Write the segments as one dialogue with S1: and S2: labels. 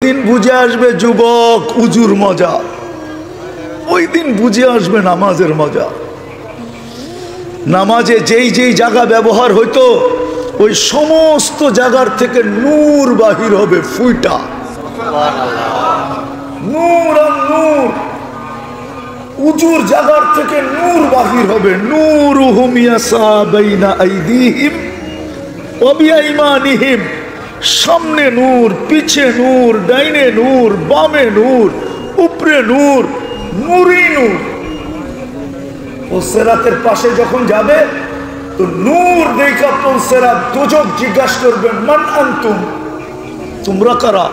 S1: দিন বুঝে আসবে যুবক উজুর মজা, ওই দিন বুঝে আসবে নামাজের মজা। নামাজে যেই যেই জায়গা ব্যবহার হইতো ওই সমস্ত জায়গার থেকে নূর বাহির হবে, ফুইটা নূর আর নূর। উজুর জায়গার থেকে নূর বাহির হবে, নূরুহুম ইয়াসা বাইনা আইদিহিম ওয়া বিআইমানিহিম। সামনে নূর, পিছে নূর, ডাইনে নূর, বামে নূর, উপরে নূর, নূরই নূর। ও সিরাতের পাশে যখন যাবে তো নূর দেখা সিরাত দুজক জিজ্ঞাসা করবে মান আনতুম, তোমরা কারা?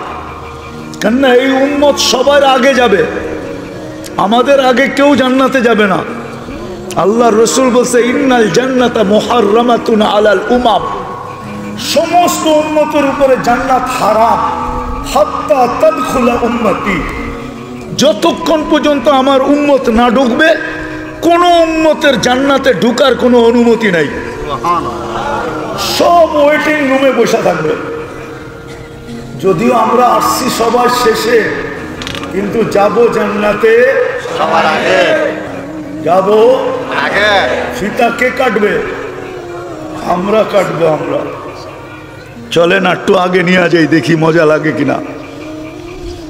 S1: কেননা এই উম্মত সবার আগে যাবে, আমাদের আগে কেউ জান্নাতে যাবে না। আল্লাহর রাসূল বলছে ইন্নাল জান্নাতা মুহাররামাতুন আলাল উমাম, সমস্ত উম্মতের উপরে জান্নাত হারাম, হাত্তা তাদখুলা উম্মতি, যতক্ষণ পর্যন্ত আমার উম্মত না ঢুকবে কোন উম্মতের জান্নাতে ঢুকার কোনো অনুমতি নাই। সব ওয়েটিং রুমে বসে থাকবে। যদিও আমরা আসছি সবার শেষে, কিন্তু যাব জান্নাতে সবার আগে, যাব আগে। ফিতা কে কাটবে? আমরা কাটবো। আমরা চলে না একটু আগে নিয়ে যাই, দেখি মজা লাগে কিনা।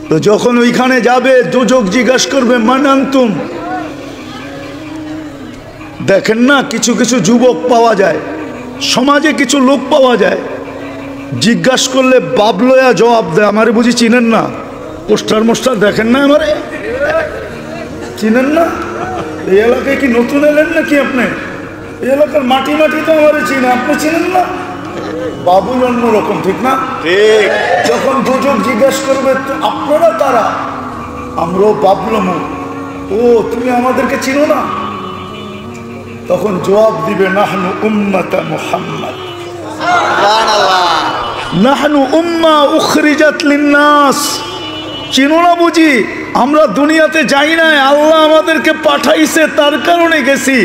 S1: তো যখন ওইখানে যাবে দুজক জিজ্ঞাসা করবে মান আনতুম। দেখেন না কিছু কিছু যুবক পাওয়া যায়, সমাজে কিছু লোক পাওয়া যায়, জিজ্ঞাসা করলে বাবলয়া জবাব দেয় আমারে বুঝি চিনেন না? পোস্টার মোস্টার দেখেন না আমারে, চিনেন না? এই এলাকায় কি নতুন এলেন নাকি আপনি? এই এলাকার মাটি মাটি তো আমারে চিনে, আপনি চিনেন না? বাবুল অন্যরকম, ঠিক না? ঠিক। যখন দুজন জিজ্ঞাসা করবে আপনারা তারা, আমরাও বাবলম, ও তুমি আমাদেরকে চিনো না? তখন জবাব দিবে নাহনু উম্মাতা মুহাম্মদ, নাহনু উম্মাহ উখরিজাত লিন্নাস। চিনো না বুঝি? আমরা দুনিয়াতে যাই নাই, আল্লাহ আমাদেরকে পাঠাইছে, তার কারণে গেছি,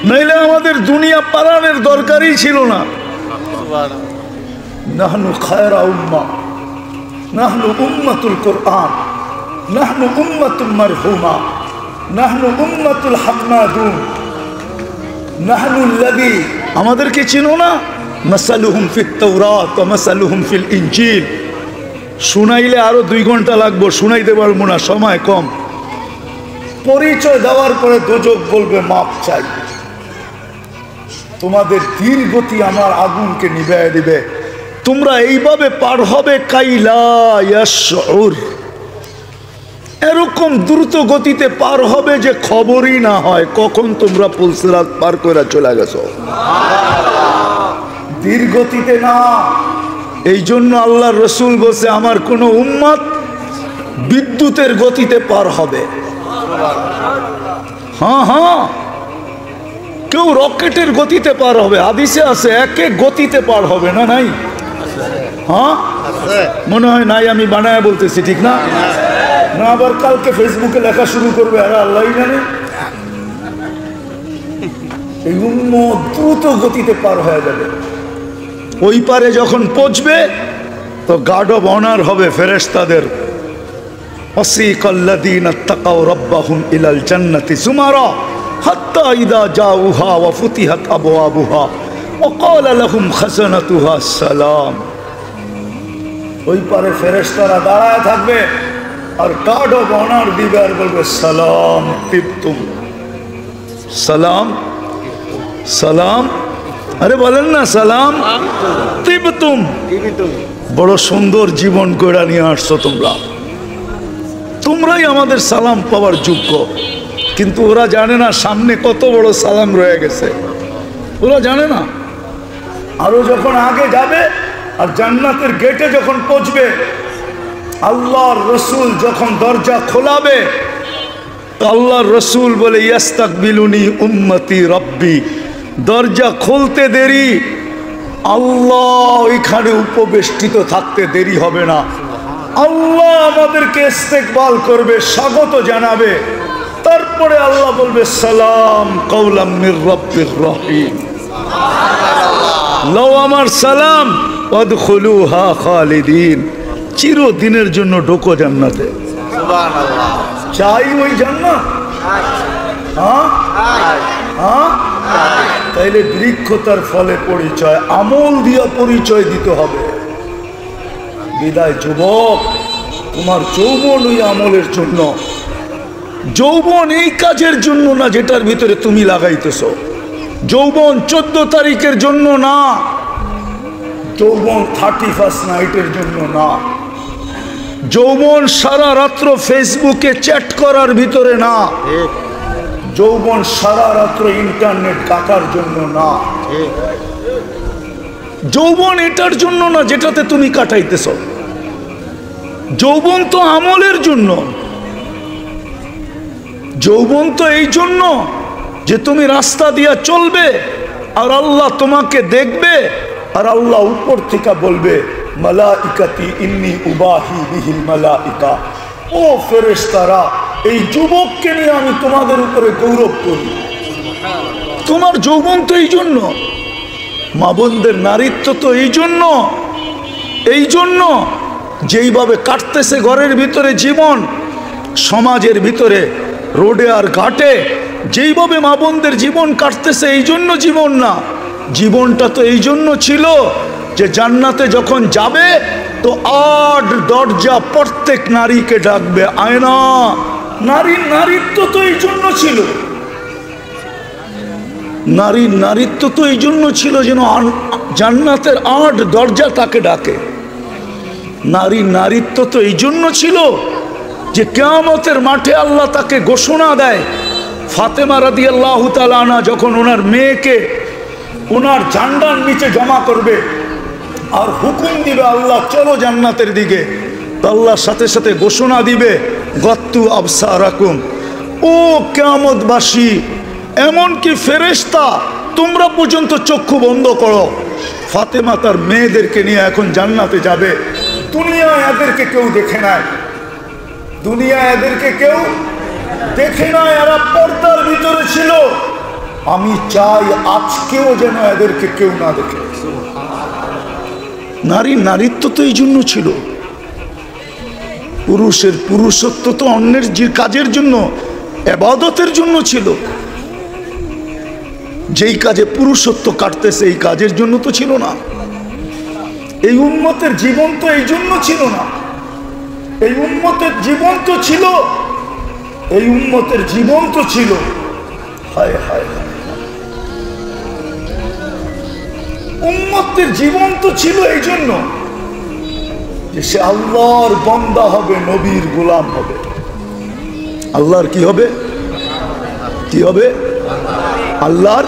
S1: নইলে আমাদের দুনিয়া পালানোর দরকারই ছিল না। নাহনু খায়রা উম্মাহ, নাহনু উম্মাতুল কুরআন, নাহনু উম্মাতুল মারহুমা, নাহনু উম্মাতুল হামমাদুন, নাহনুল্লাযী। আমাদেরকে চিনো না? মাসালুহুম ফিত তাওরাত ওয়া মাসালুহুম ফিল ইনজিল। শুনাইলে আরো 2 ঘন্টা লাগবে, শুনাইতে পারবো না, সময় কম। পরিচয় দেওয়ার পরে দোজক বলবে মাপ চাই, তোমাদের ধীরগতি আমার আগুনকে নিভাইয়া দিবে, তোমরা এইভাবে পার হবে কাইলা ইয়াশউর, এরকম দ্রুত গতিতে পার হবে যে খবরই না হয় কখন তোমরা পুলসিরাত পার করে চলে গেছো। ধীরগতিতে না। এই জন্য আল্লাহর রাসূল বলছে আমার কোন উম্মত বিদ্যুতের গতিতে পার হবে। হ্যাঁ হ্যাঁ, কেউ রকেটের গতিতে পার হবে, হাদিসে আছে এক এক গতিতে পার হবে না? নাই? হ্যাঁ মনে হয় নাই, আমি বানায় বলতেছি, ঠিক না? না আবার কালকে ফেসবুকে লেখা শুরু করবে, আর আল্লাহই জানে। এই উম্মত দ্রুত গতিতে পার হয়ে যাবে। ওই পারে যখন পৌঁছবে তো গার্ড অব অনার হবে ফেরেশতাদের। ওয়াসিকাল্লাযীনা তাকাউ রাব্বাহুম ইলাল জান্নাতি যুমারা হাত্তা ইযা জাউহা ওয়া ফুতিহাত আবওয়াবুহা ওয়া ক্বালা লাহুম খাযানাতুহা সালাম। ওই পারে ফেরেশতারা দাঁড়ায় থাকবে আর গার্ড অব অনার দিবে আর বলবে সালাম তিবতুম, সালাম সালাম। আরে বলেন না সালাম তিবতুম, বড় সুন্দর জীবন গড়া নিয়ে আসছো তোমরা, তোমরাই আমাদের সালাম পাওয়ার যোগ্য। কিন্তু ওরা জানে না সামনে কত বড় সালাম রয়ে গেছে, ওরা জানে না। আরো যখন আগে যাবে আর জান্নাতের গেটে যখন পৌঁছবে, আল্লাহর রসুল যখন দরজা খোলাবে, আল্লাহর রসুল বলে ইয়াস্তাকবিলুনি উম্মতি রব্বি, দরজা খুলতে দেরি, আল্লাহ ওইখানে উপবেষ্টিত থাকতে দেরি হবে না। আল্লাহ আমাদেরকে ইস্তেকবাল করবে, স্বাগত জানাবে। তারপরে আল্লাহ বলবে সালাম কাওলাম মির রাব্বির রহিম, লও আমার সালাম ওয়াদখুলুহা খালিদিন, চিরদিনের জন্য ঢোকো জান্নাতে।
S2: সুবহানাল্লাহ।
S1: চাই ওই জান্নাত? হ্যাঁ হ্যাঁ। তাইলে বৃক্ষ তার ফলে পরিচয়, আমল দিয়া পরিচয় দিতে হবে। বিদায় যুবক, তোমার যৌবন ওই আমলের জন্য। যৌবন এই কাজের জন্য না যেটার ভিতরে তুমি লাগাইতেছ। যৌবন 14 তারিখের জন্য না, যৌবন 31st নাইটের জন্য না, যৌবন সারা রাত্র ফেসবুকে চ্যাট করার ভিতরে না, যৌবন সারা রাত্র ইন্টারনেট কাটার জন্য না, যৌবন এটার জন্য না যেটাতে তুমি কাটাইতেছ। যৌবন তো আমলের জন্য। যৌবন তো এই জন্য যে তুমি রাস্তা দিয়া চলবে আর আল্লাহ তোমাকে দেখবে, আর আল্লাহ উপর থেকে বলবে মালাইকাতি ইন্নী উবাহি বিহিল মালাইকা, ও ফেরেশতারা এই যুবককে নিয়ে আমি তোমাদের উপরে গৌরব করি। তোমার যৌবন তো এই জন্য, মা বোনদের নারীত্ব তো এই জন্য, এই জন্য যেইভাবে কাটতেছে ঘরের ভিতরে জীবন, সমাজের ভিতরে রোডে আর ঘাটে যেইভাবে মা বোনদের জীবন কাটতেছে, এই জন্য জীবন না। জীবনটা তো এই জন্য ছিল যে জান্নাতে যখন যাবে তো 8 দরজা প্রত্যেক নারীকে ডাকবে, আয়না। নারীর নারীত্ব তো এই জন্য ছিল, নারীর নারীত্ব তো এই জন্য ছিল যেন জান্নাতের 8 দরজা তাকে ডাকে। নারীর নারীত্ব তো এই জন্য ছিল যে কিয়ামতের মাঠে আল্লাহ তাকে ঘোষণা দেয়। ফাতেমা রাদিয়াল্লাহু তাআলা আনহা যখন ওনার মেয়েকে ওনার ঝান্ডার নিচে জমা করবে আর হুকুম দিবে আল্লাহ চলো জান্নাতের দিকে, তো আল্লাহর সাথে সাথে ঘোষণা দিবে গত্তু আবসারাকুম, ও কিয়ামতবাসী এমনকি ফেরেশতা তোমরা পর্যন্ত চক্ষু বন্ধ করো। ফাতেমা তার মেয়েদেরকে নিয়ে এখন জান্নাতে যাবে। দুনিয়ায় এদেরকে কেউ দেখে নাই, দুনিয়ায় এদেরকে কেউ দেখে নাই, এরা পর্দার ভিতরে ছিল। আমি চাই আজকেও যেন এদেরকে কেউ না দেখে। নারীর নারীত্ব তো এই জন্য ছিল। পুরুষের পুরুষত্ব তো অন্যের যে কাজের জন্য, ইবাদতের জন্য ছিল। যেই কাজে পুরুষত্ব কাটতেছে এই কাজের জন্য তো ছিল না। এই উম্মতের জীবন তো এই জন্য ছিল না। এই উম্মতের জীবন তো ছিল, এই উম্মতের জীবন তো ছিল, হায় হায় হায়, উম্মতের জীবন তো ছিল এই জন্য যে সে আল্লাহর বান্দা হবে, নবীর গোলাম হবে। আল্লাহর কি হবে? কি হবে? আল্লাহর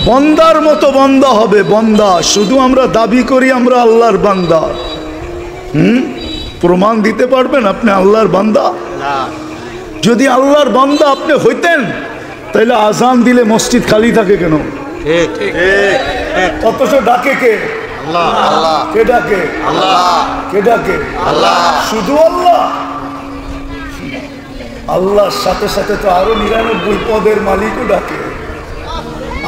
S1: বান্দার মতো বান্দা হবে। বান্দা শুধু আমরা দাবি করি আমরা আল্লাহর বান্দা। প্রমাণ দিতে পারবেন আপনি আল্লাহর বান্দা? যদি আল্লাহর বান্দা আপনি হইতেন তাহলে আজান দিলে মসজিদ খালি থাকে কেন? অথচ ডাকে কে? আল্লাহ। কে ডাকে? আল্লাহ। কে ডাকে? আল্লাহ। শুধু আল্লাহ? আল্লাহর সাথে সাথে তো আরো 99 পদের মালিকও ডাকে।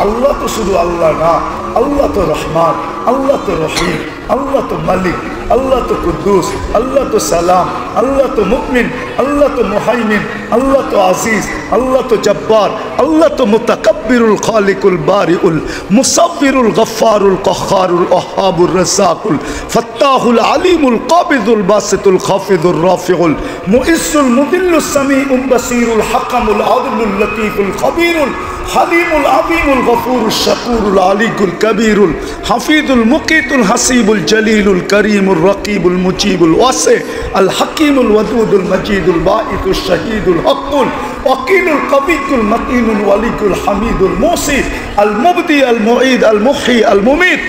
S1: আল্লাহ তো শুধু আল্লাহ না, আল্লাহ তো রহমান, আল্লাহ তো রহিম, আল্লাহ তো মালিক, আল্লাহ তো কুদ্দুস, আল্লাহ তো সালাম, আল্লাহ তো মুমিন, আল্লাহ তো মুহাইমিন, আল্লাহ তো আজিজ, আল্লাহ তো জব্বার, আল্লাহ তো মুতাকাব্বিরুল খালিকুল বারিউল মুসাব্বিরুল গফফারুল কহ্হারুল ওয়াহ্হাবুর রাজ্জাকুল ফাত্তাহুল আলিমুল কাবিদুল বাসিতুল খাফিদুর রাফিউল মুইজ্জুল মুদিল্লুস সামিউল বাসিরুল হাকামুল আদলুল লতীফুল খবীরুল হালিমুল আযীমুল গফুরুশ শাকুরুল আলিকুল কবীরুল হাফিজুল মুকিতুল হাসিবুল জলিলুল করিমুর রকিবুল মুজিবুল ওয়াসি আল হাকিমুল ওয়াদুদুল মজিদুল বাঈতুশ শাহীদুল হকুল ওয়াকিলুল কবিকুল মতিনুল ওয়ালিকুল হামিদুল মুসি আল মুবদি আল মুঈদ আল মুহয়ি আল মুমীত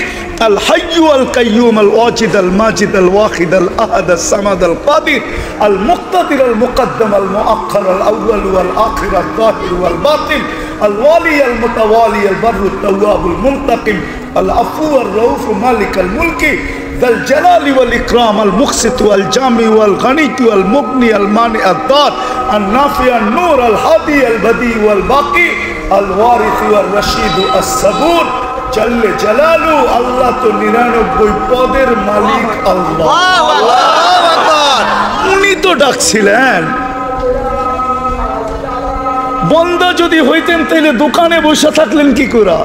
S1: الحي القيوم الواجد الماجد الواحد الأحد الصمد القادر المقتدر المقدم المؤخر الأول والآخر الظاهر والباطن الوالي المتوالي البر التواب المنتقم العفو الرؤوف مالك الملك ذا الجلال والإكرام المقسط والجامع والغني والمغني المانع الضار النافع النور الهادي البديع والباقي الوارث والرشيد الصبور জাল্লে জালালু, আল্লাহ তো 99 পদের মালিক আল্লাহ। উনি তো ডাকছিলেন। বন্দা যদি হইতেন তাহলে দোকানে বসে থাকলেন কি করে,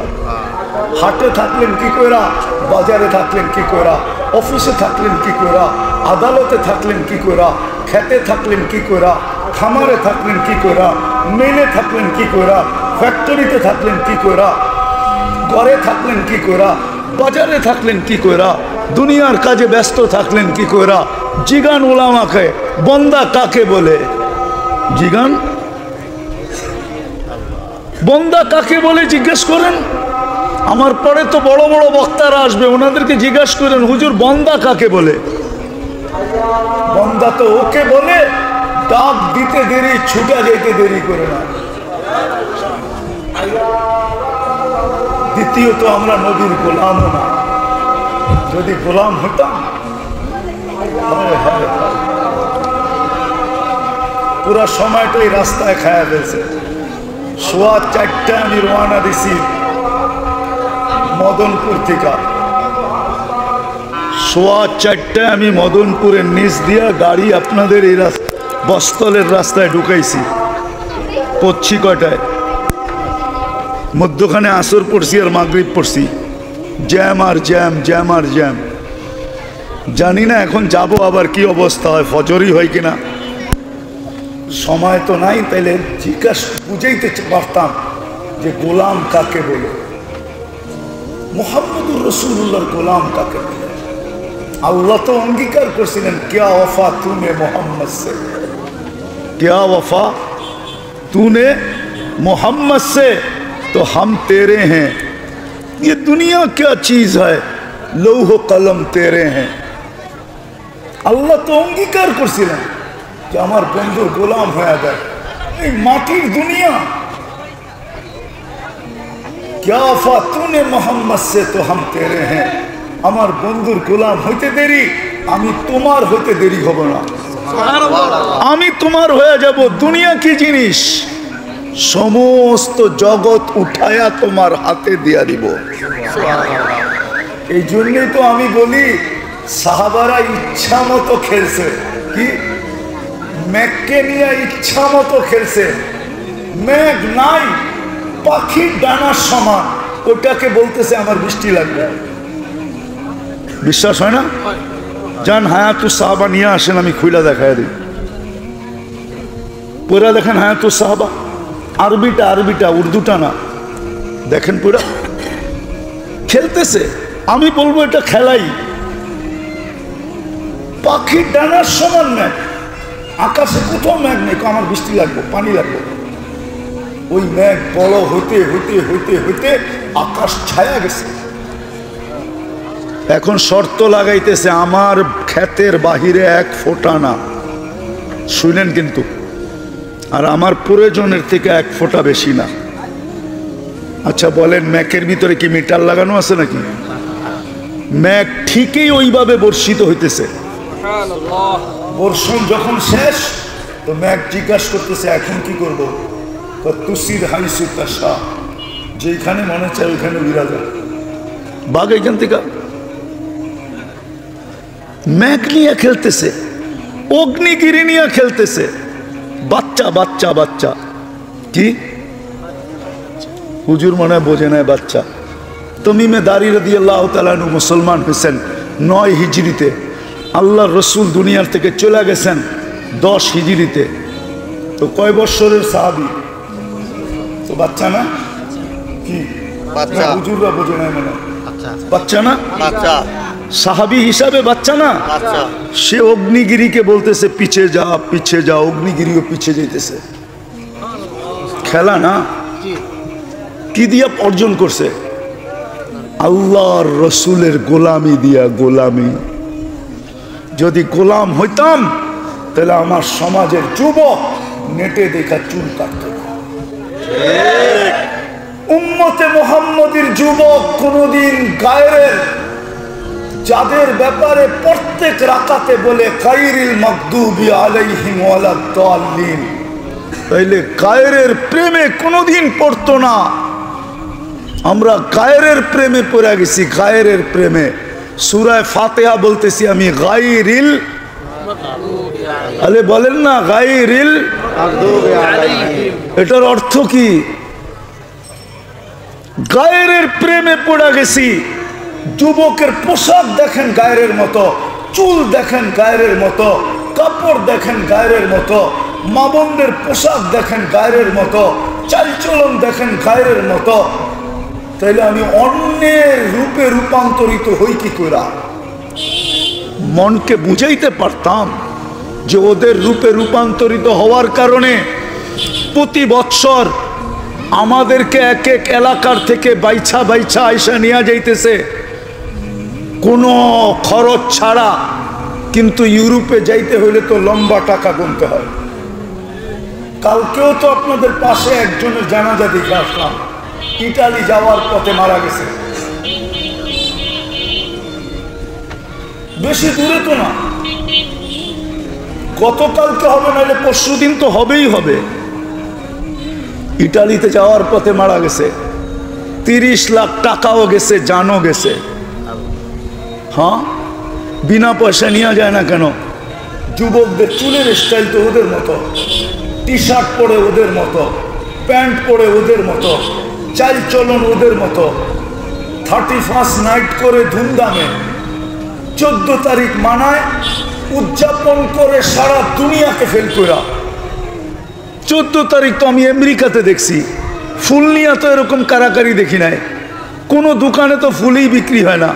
S1: হাটে থাকলেন কি করে, বাজারে থাকলেন কি করে, অফিসে থাকলেন কি করে, আদালতে থাকলেন কি করে, খেতে থাকলেন কি করে, খামারে থাকলেন কি করে, মেলে থাকলেন কি করে, ফ্যাক্টরিতে থাকলেন কি করে, ঘরে থাকলেন কি করে, বাজারে থাকলেন কি করে, দুনিয়ার কাজে ব্যস্ত থাকলেন কি করে। জিগান ওলামাকে বন্দা কাকে বলে? জিগান বন্দা কাকে বলে জিজ্ঞেস করেন। আমার পরে তো বড় বড় বক্তারা আসবে, ওনাদেরকে জিজ্ঞাসা করেন হুজুর বন্দা কাকে বলে? বন্দা তো ওকে বলে ডাক দিতে দেরি, ছুটা যেতে দেরি করে না। দ্বিতীয়ত আমরা নবীর গোলামও না। যদি গোলাম হতাম, পুরা সময়টাই রাস্তায় খায়া ফেলছে। সোয়া 4টায় আমি রওনা দিছি মদনপুর থেকে। সোয়া 4টায় আমি মদনপুরের নিচ দিয়া গাড়ি আপনাদের এই বস্তলের রাস্তায় ঢুকাইছি। পড়ছি কয়টায়? মধ্যখানে আসর পড়ছি আর মাগরিব পড়ছি। জ্যাম আর জ্যাম, জ্যাম আর জ্যাম। জানি না এখন যাব আবার কি অবস্থা হয়, ফজরই হয় কিনা। সময় তো নাই, তাইলে জিজ্ঞাসা বুঝাইতে পারতাম যে গোলাম কাকে বলে, মুহাম্মদুর রাসূলুল্লাহর গোলাম কাকে বলে। আল্লাহ তো অঙ্গীকার করছিলেন, क्या वफा तूने मोहम्मद से, क्या वफा तूने मोहम्मद से तो हम तेरे हैं। ये दुनिया क्या चीज है, लौह कलम तेरे हैं। আল্লাহ তো অঙ্গীকার করছিলেন যে আমার বন্ধুর গোলাম হয়ে যায়। এই মাটির দুনিয়া, क्या वफा तूने मोहम्मद से तो हम तेरे हैं। আমার বন্ধুর গোলাম হইতে দেরি, আমি তোমার হইতে দেরি হব না। আমি তোমার হয়ে যাব। দুনিয়া কি জিনিস? সমস্ত জগৎ উঠায়া তোমার হাতে দিয়া দিব। এই জন্যই তো আমি বলি সাহাবারা ইচ্ছা মতো খেলছে। কি মেঘকে নিয়ে ইচ্ছা মতো খেলছে। মেঘ নাই, পাখির ডানার সমান, ওটাকে বলতেছে আমার বৃষ্টি লাগবে। বিশ্বাস হয় না? যান হায়াতুস সাহাবা নিয়ে আসেন, আমি খুইলা দেখাই দিই। পুরা দেখেন হায়াতুস সাহাবা, আরবিটা আরবিটা, উর্দুটা না। দেখেন পুরা খেলতেছে। আমি বলবো এটা খেলাই। পাখির ডানার সমান মেঘ, আকাশে কোথাও মেঘ নেই, আমার বৃষ্টি লাগবে, পানি লাগবে। ওই মেঘ বড় হইতে হইতে হইতে হইতে আকাশ ছায়া গেছে। এখন শর্ত লাগাইতেছে আমার ক্ষেতের বাহিরে 1 ফোঁটা না, শুনেন কিন্তু, আর আমার প্রয়োজনের থেকে 1 ফোঁটা বেশি না। আচ্ছা বলেন, মেঘের ভিতরে কি মিটার লাগানো আছে নাকি? মেঘ ঠিকই ওইভাবে বর্ষিত হইতেছে। বর্ষণ যখন শেষ, তো মেঘ জিজ্ঞাসা করতেছে এখন কি করবো? তুসির হাইসু তাশা, যেখানে মনে চায় ওইখানে বিরাজা। বাঘ এখান থেকে মেঘ নিয়ে খেলতেছে, অগ্নিগিরি নিয়ে খেলতেছে। বাচ্চা বাচ্চা বাচ্চা, কি হুজুর মনে বোঝে নাই বাচ্চা। তমিমে দারি রাদিয়াল্লাহু তাআলা আনহু মুসলমান হয়েছেন 9 হিজরিতে। আল্লাহর রসুল দুনিয়ার থেকে চলে গেছেন 10 হিজরিতে। তো কয় বৎসরের সাহাবী? তো বাচ্চা না? কি বাচ্চা? হুজুররা বোঝে নাই মনে, বাচ্চা না? বাচ্চা সাহাবী হিসাবে বাচ্চা না? সে অগ্নিগিরিকে বলতেছে পিছে যা পিছে যা, অগ্নিগিরিও পিছে যেতেছে। খেলা না? কি দিয়া অর্জন করছে? আল্লাহর রসুলের গোলামি দিয়া। গোলামি। যদি গোলাম হইতাম তাহলে আমার সমাজের যুবক নেটে দেখা চুল কাটত না। উম্মতে মুহাম্মদীর যুবক কোনদিন গায়রের, যাদের ব্যাপারে প্রত্যেক রাকাতে বলে গায়রিল মাগদুবি আলাইহিম ওয়ালাদ দাল্লিন, তাইলে গায়রের প্রেমে কোনদিন পড়তো না। আমরা গায়রের প্রেমে পড়ে গেছি, গায়রের প্রেমে। সূরা ফাতিহা বলতেছি আমি, গায়রিল, আরে বলেন না গায়রিল, এটার অর্থ কি? গায়রের প্রেমে পড়ে গেছি। যুবকের পোশাক দেখেন গায়রের মতো, চুল দেখেন গায়রের মতো, কাপড় দেখেন গায়রের মতো, মা বোনদের পোশাক দেখেন গায়রের মতো, চালচলন দেখেন গায়রের মতো। তাইলে আমি অন্যের রূপে রূপান্তরিত হই কি করে? মনকে বুঝাইতে পারতাম যে ওদের রূপে রূপান্তরিত হওয়ার কারণে প্রতি বৎসর আমাদেরকে এক এক এলাকার থেকে বাইছা বাইছা আইসা নিয়ে যাইতেছে কোনো খরচ ছাড়া। কিন্তু ইউরোপে যাইতে হইলে তো লম্বা টাকা গুনতে হয়। কালকেও তো আপনাদের পাশে একজনের জানাজা দেখে আসলাম, ইটালি যাওয়ার পথে মারা গেছে। বেশি দূরে তো না, গতকালকে হবে, নাহলে পরশু দিন তো হবেই হবে। ইটালিতে যাওয়ার পথে মারা গেছে, 30 লাখ টাকাও গেছে, জানও গেছে। হ্যাঁ, বিনা পয়সা নেওয়া যায় না কেন? যুবকদের চুলের স্টাইল তো ওদের মতো, টি শার্ট পরে ওদের মতো, প্যান্ট পরে ওদের মতো, চাল চলন ওদের মতো। 31 নাইট করে ধুমধামে 14 তারিখ মানায়, উদযাপন করে সারা দুনিয়াকে ফেল করা। 14 তারিখ তো আমি আমেরিকাতে দেখছি, ফুল নিয়ে তো এরকম কারাকারি দেখি নাই। কোনো দোকানে তো ফুলই বিক্রি হয় না।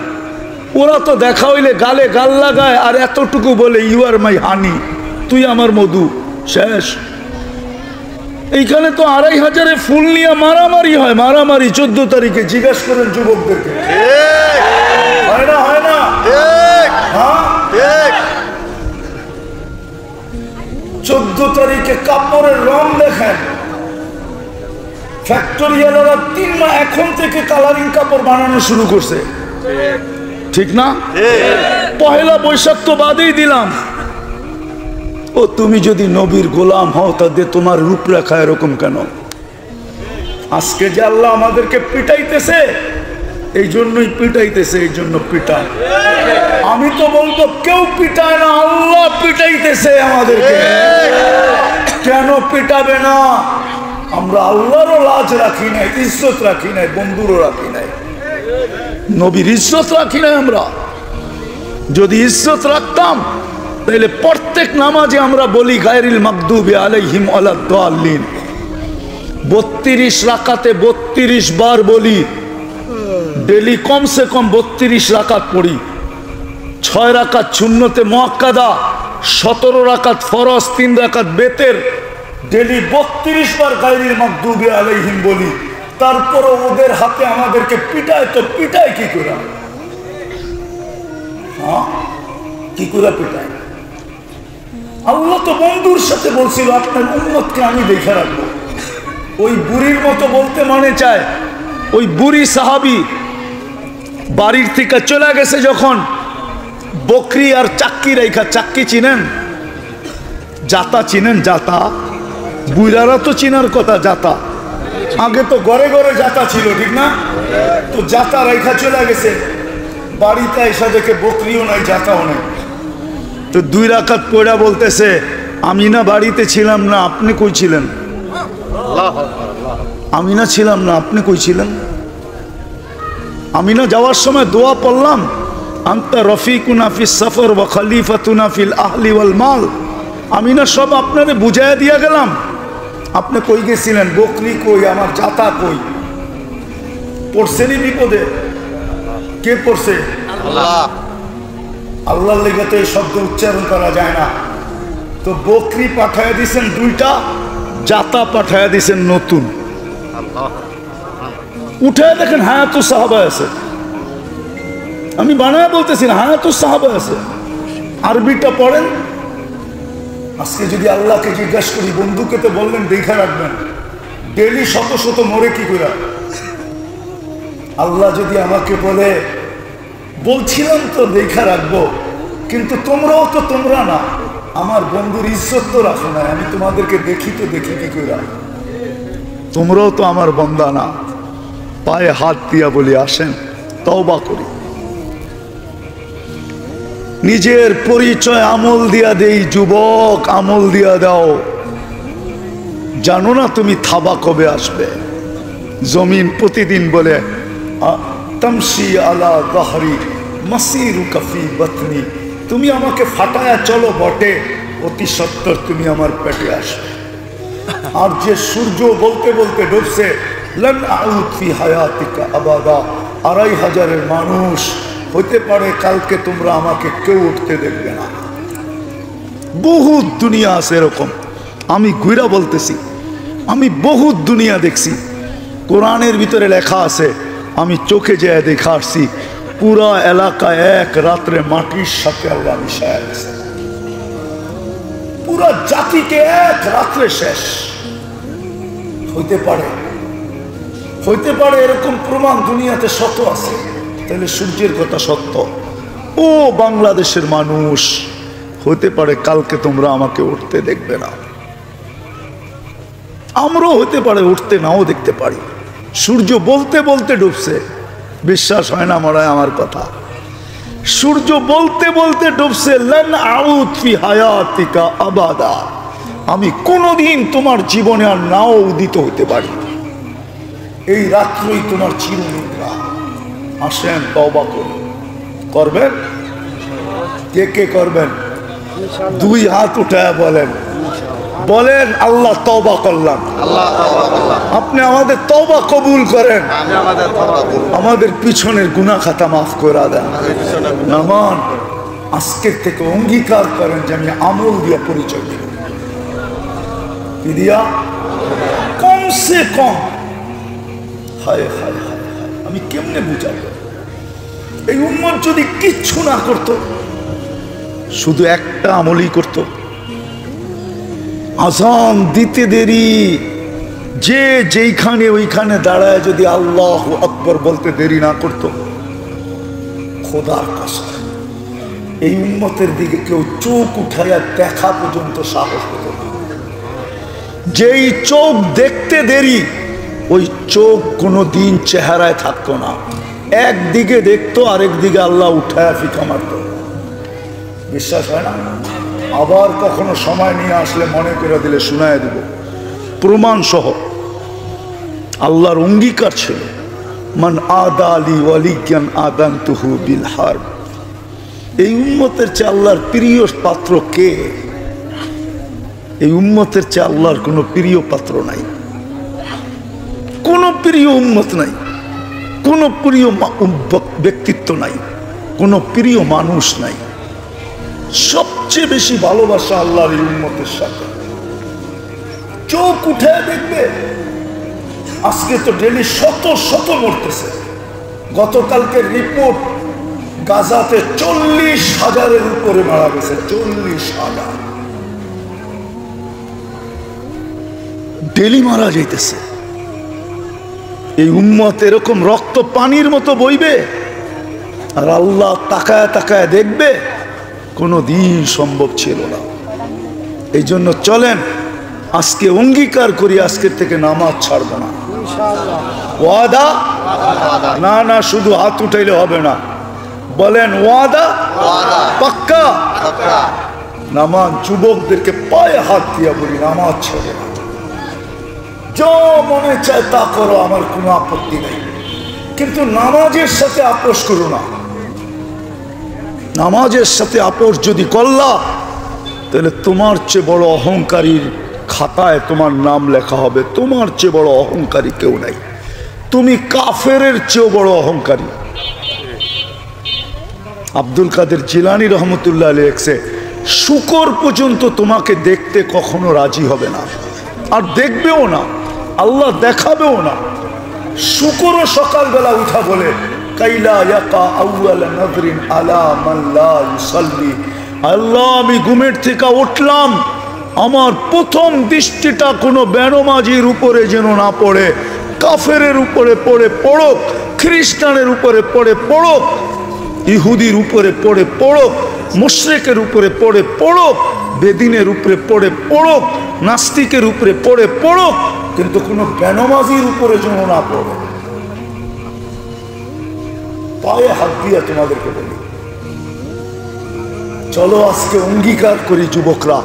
S1: ওরা তো দেখা হইলে গালে গাল লাগায় আর এতটুকু বলে, ইউ আর মাই হানি, তুই আমার মধু, শেষ। এইখানে তো 2500 ফুল নিয়ে মারামারি হয়, মারামারি 14 তারিখে। জিজ্ঞাসা করেন যুবকদেরকে, হয় না? হয় না? হ্যাঁ, 14 তারিখে কাপড়ের রং দেখেন, ফ্যাক্টরিয়ালরা 3 মাস এখন থেকে কালারিং কাপড় বানানো শুরু করছে, ঠিক না? পহেলা বৈশাখ তো বাদেই দিলাম। ও তুমি যদি নবীর গোলাম হও তাদের তোমার রূপরেখা এরকম কেন? আজকে যে আল্লাহ আমাদেরকে পিটাইতেছে, এই জন্যই পিটাইতেছে, এই জন্য পিটায়। আমি তো বলবো কেউ পিটায় না, আল্লাহ পিটাইতেছে আমাদেরকে। কেন পিটাবে না? আমরা আল্লাহরও লাজ রাখি নাই, ইজ্জত রাখি নাই, বন্ধুরও রাখি নাই, নবীর ইজ্জত রাখি নাই। আমরা যদি ইজ্জত রাখতাম তাহলে প্রত্যেক নামাজে আমরা বলি গায়রিল মাগদুবি আলাইহিম ওয়ালাদ-দাল্লিন। 32 রাকাতে 32 বার বলি, ডেলি কমসে কম 32 রাকাত পড়ি। 6 রাকাত সুন্নতে মুআক্কাদা, 17 রাকাত ফরজ, 3 রাকাত বেতের। ডেলি 32 বার গায়রিল মাগদুবি আলাইহিম বলি। তারপরও ওদের হাতে আমাদেরকে পিটায়, তো পিটায় কি করে? হ্যাঁ, কি করে পিটায়? আল্লাহ তো বন্ধুর সাথে বলছিল, আপনার উম্মতকে আমি দেখে রাখবো। ওই বুড়ির মতো বলতে মনে চায়, ওই বুড়ি সাহাবী বাড়ির থেকে চলে গেছে যখন, বকরি আর চাক্কি রেখা, চাক্কি চিনেন? জাতা চিনেন? জাতা বুইরারা তো চিনার কথা, জাতা। আগে তো ঘরে ঘরে জাতা ছিল, ঠিক না? তো জাতা রেখা চলে গেছে বাড়িতে, এসে দেখে বকরিও নাই, জাতাও নাই। তো 2 রাকাত পড়া বলতেছে, আমি না বাড়িতে ছিলাম না, আপনি কই ছিলেন? আমি না ছিলাম না, আপনি কই ছিলেন? আমি না যাওয়ার সময় দোয়া পড়লাম, আনতা রফিকুনা ফিস সফর ওয়া খলিফাতুনা ফিল আহলি ওয়াল মাল। আমি না সব আপনারে বুঝাইয়া দিয়া গেলাম, আপনি কই গেছিলেন? বকরি কই, আমার জাতা কই? পড়ছেনি বিপদে? কে পড়ছে? আল্লাহ। আল্লাহর লেগে তো এই শব্দ উচ্চারণ করা যায় না। তো বকরি পাঠাইয়া দিছেন 2টা, জাতা পাঠাইয়া দিছেন নতুন। উঠে দেখেন হায়াতুস সাহাবা আছে। আমি বানায় বলতেছি না, হায়াতুস সাহাবা আছে। আরবিটা পড়েন। আজকে যদি আল্লাহকে জিজ্ঞাসা করি, বন্ধুকে তো বললেন দেখা রাখবেন, ডেলি শত শত মরে কি করে? আল্লাহ যদি আমাকে বলে, বলছিলাম তো দেখা রাখবো, কিন্তু তোমরাও তো তোমরা না, আমার বন্ধুর ইজ্জত তো রাখো না, আমি তোমাদেরকে দেখি তো দেখি কি করে? তোমরাও তো আমার বন্দা না। পায়ে হাত দিয়া বলি আসেন তওবা করি, নিজের পরিচয় আমল দিয়া দেই। যুবক, আমল দিয়া দাও। জানো না তুমি থাবা কবে আসবে? জমিন প্রতিদিন বলে তামশি আলা যাহরি মাসিরুকা ফি বাতনি, তুমি আমাকে ফাটায়া চলো বটে, অতি সত্বর তুমি আমার পেটে আসবে। আর যে সূর্য বলতে বলতে ডুবছে লান আউদ ফি হায়াতিকা আবাদা, ২৫০০০ মানুষ হতে পারে কালকে তোমরা আমাকে কেউ উঠতে দেখবে না। বহুত দুনিয়া আছে এরকম। আমি ঘুরা বলতেছি, আমি বহুত দুনিয়া দেখছি। কোরআনের ভিতরে লেখা আছে, আমি চোখে যেয়ে দেখা আসছি, পুরা এলাকা এক রাত্রে মাটির সাথে আল্লাহ মিশায়া গেছে, পুরা জাতিকে এক রাত্রে শেষ। হইতে পারে, হইতে পারে এরকম প্রমাণ দুনিয়াতে শত আছে। তাহলে সূর্যের কথা সত্য। ও বাংলাদেশের মানুষ, হতে পারে কালকে তোমরা আমাকে উঠতে দেখবে না। আমরাও হতে পারে উঠতে নাও দেখতে পারি। সূর্য বলতে বলতে ডুবছে, বিশ্বাস হয় না মনে হয় আমার কথা। সূর্য বলতে বলতে ডুবছে, লান আউদ ফি হায়াতিকা আবাদা, আমি কোনোদিন তোমার জীবনে আর নাও উদিত হইতে পারি। এই রাত্রই তোমার চিরনিদ্রা। আসেন তওবা করুন। করবেন? কে কে করবেন? দুই হাত উঠায় বলেন, বলেন আল্লাহ তওবা করলাম। আপনি আমাদের তওবা কবুল করেন, আমাদের পিছনের গুনাহ খাতা মাফ করে দেন। নামান আজকের থেকে অঙ্গীকার করেন যে আমি আমল দিয়া পরিচয় দিব। কি দিয়া? কমসে কম। হায় হায় হায় হায়, আমি কেমনে বুঝাবো? এই উম্মত যদি কিচ্ছু না করত, শুধু একটা আমলই করত, আযান দিতে দেরি, যে যেইখানে ওইখানে দাঁড়ায় যদি আল্লাহু আকবার বলতে দেরি না করত, খোদার কসম এই উম্মতের দিকে কেউ চোখ উঠাইয়া দেখা পর্যন্ত সাহস হতো না। যেই চোখ দেখতে দেরি, ওই চোখ কোনো দিন চেহারায় থাকতো না। একদিকে দেখতো, আরেক দিকে আল্লাহ উঠায়া ফিকা মারত। বিশ্বাস হয় না? আবার কখনো সময় নিয়ে আসলে মনে করে দিলে শুনায় দিব, প্রমাণ সহ। আল্লাহর অঙ্গীকার ছিল, মান আদা আলী ওয়ালিয়ান আদানতুহু বিল হারব। এই উম্মতের চেয়ে আল্লাহর প্রিয় পাত্র কে? এই উম্মতের চেয়ে আল্লাহর কোনো প্রিয় পাত্র নাই, কোনো প্রিয় উম্মত নাই, কোনো প্রিয় ব্যক্তিত্ব নাই, কোনো প্রিয় মানুষ নাই। সবচেয়ে বেশি ভালোবাসা আল্লাহর এই উম্মতের সাথে। চোখ উঠে দেখবে, আজকে তো ডেলি শত শত মরতেছে। গতকালকে রিপোর্ট, গাজাতে ৪০,০০০-এর উপরে মারা গেছে। ৪০,০০০ ডেলি মারা যাইতেছে। এই উম্মত এরকম রক্ত পানির মতো বইবে আর আল্লাহ তাকায় তাকায় দেখবে? কোনো দিন সম্ভব ছিল না। এই জন্য চলেন আজকে অঙ্গীকার করি, আজকের থেকে নামাজ ছাড়বো না। ওয়াদা? না না, শুধু হাত উঠাইলে হবে না, বলেন ওয়াদা? পাক্কা? নামাজ। যুবকদেরকে পায়ে হাত দিয়া বলি, নামাজ ছেড়ে না। যা মনে চায় তা করো, আমার কোনো আপত্তি নেই, কিন্তু নামাজের সাথে আপোষ করো না। নামাজের সাথে আপোষ যদি করলা, তাহলে তোমার চেয়ে বড় অহংকারীর খাতায় তোমার নাম লেখা হবে। তোমার চেয়ে বড় অহংকারী কেউ নাই। তুমি কাফেরের চেয়েও বড় অহংকারী। আব্দুল কাদের জিলানী রহমতুল্লাহ আলাইহি লিখছে, শুকর পর্যন্ত তোমাকে দেখতে কখনো রাজি হবে না, আর দেখবেও না, আল্লাহ দেখাবেও না। শুকরও সকালবেলা উঠা বলে, কাইলা ইয়াকা আউয়াল নাযরিন আলা মান লা ইউসাল্লি, আল্লাহ আমি ঘুমের থেকে উঠলাম, আমার প্রথম দৃষ্টিটা কোনো বেনমাজির উপরে যেন না পড়ে, কাফেরের উপরে পড়ে পড়ুক, খ্রিস্টানের উপরে পড়ে পড়ুক, ইহুদির উপরে পড়ে পড়ুক, মুশরিকের উপরে পড়ে পড়ুক, বেদিনের উপরে পড়ে পড়ুক, নাস্তিকের উপরে পড়ে পড়ুক, কিন্তু কোনো বেনমাজির উপরে যেন না পড়ে। পায়ে হাত দিয়ে তোমাদেরকে বলি, চলো আজকে অঙ্গীকার করি যুবকরা,